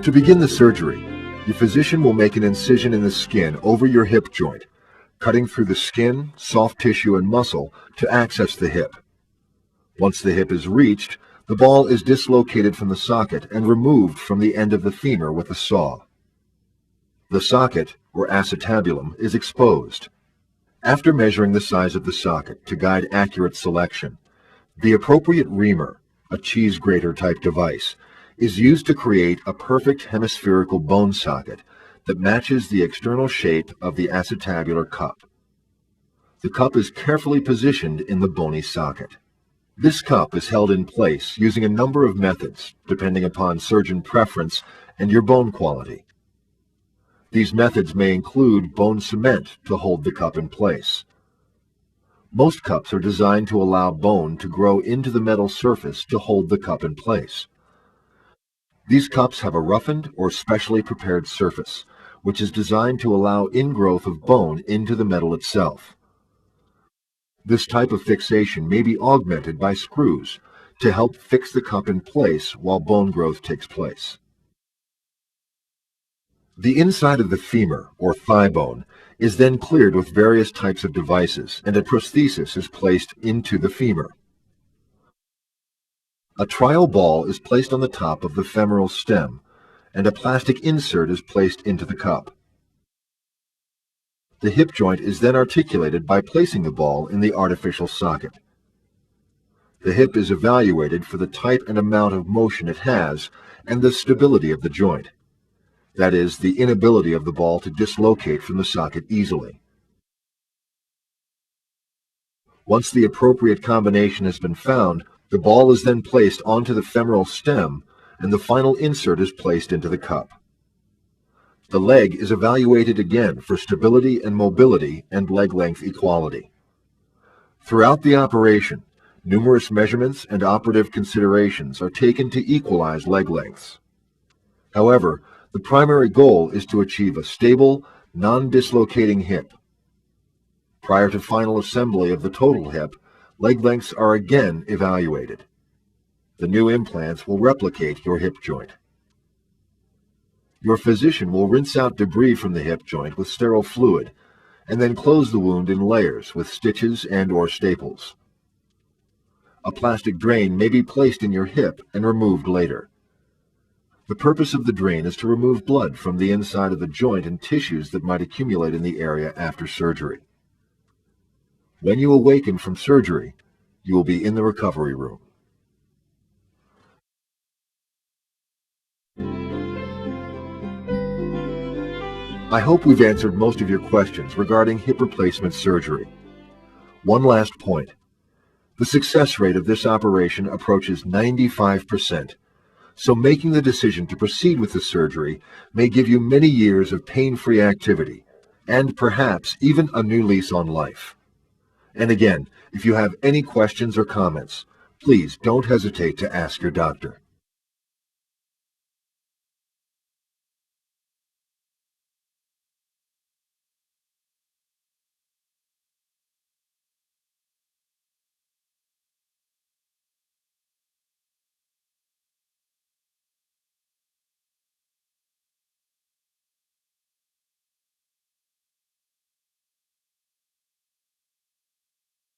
To begin the surgery, your physician will make an incision in the skin over your hip joint, cutting through the skin, soft tissue, and muscle to access the hip. Once the hip is reached, the ball is dislocated from the socket and removed from the end of the femur with a saw. The socket, or acetabulum, is exposed. After measuring the size of the socket to guide accurate selection, the appropriate reamer, a cheese grater type device, is used to create a perfect hemispherical bone socket that matches the external shape of the acetabular cup. The cup is carefully positioned in the bony socket. This cup is held in place using a number of methods, depending upon surgeon preference and your bone quality. These methods may include bone cement to hold the cup in place. Most cups are designed to allow bone to grow into the metal surface to hold the cup in place. These cups have a roughened or specially prepared surface, which is designed to allow ingrowth of bone into the metal itself. This type of fixation may be augmented by screws to help fix the cup in place while bone growth takes place. The inside of the femur, or thigh bone, is then cleared with various types of devices, and a prosthesis is placed into the femur. A trial ball is placed on the top of the femoral stem, and a plastic insert is placed into the cup. The hip joint is then articulated by placing the ball in the artificial socket. The hip is evaluated for the type and amount of motion it has and the stability of the joint. That is, the inability of the ball to dislocate from the socket easily. Once the appropriate combination has been found, the ball is then placed onto the femoral stem, and the final insert is placed into the cup. The leg is evaluated again for stability and mobility and leg length equality. Throughout the operation, numerous measurements and operative considerations are taken to equalize leg lengths. However, the primary goal is to achieve a stable, non-dislocating hip. Prior to final assembly of the total hip, leg lengths are again evaluated. The new implants will replicate your hip joint. Your physician will rinse out debris from the hip joint with sterile fluid, and then close the wound in layers with stitches and/or staples. A plastic drain may be placed in your hip and removed later. The purpose of the drain is to remove blood from the inside of the joint and tissues that might accumulate in the area after surgery. When you awaken from surgery, you will be in the recovery room. I hope we've answered most of your questions regarding hip replacement surgery. One last point. The success rate of this operation approaches 95%, so making the decision to proceed with the surgery may give you many years of pain-free activity, and perhaps even a new lease on life. And again, if you have any questions or comments, please don't hesitate to ask your doctor.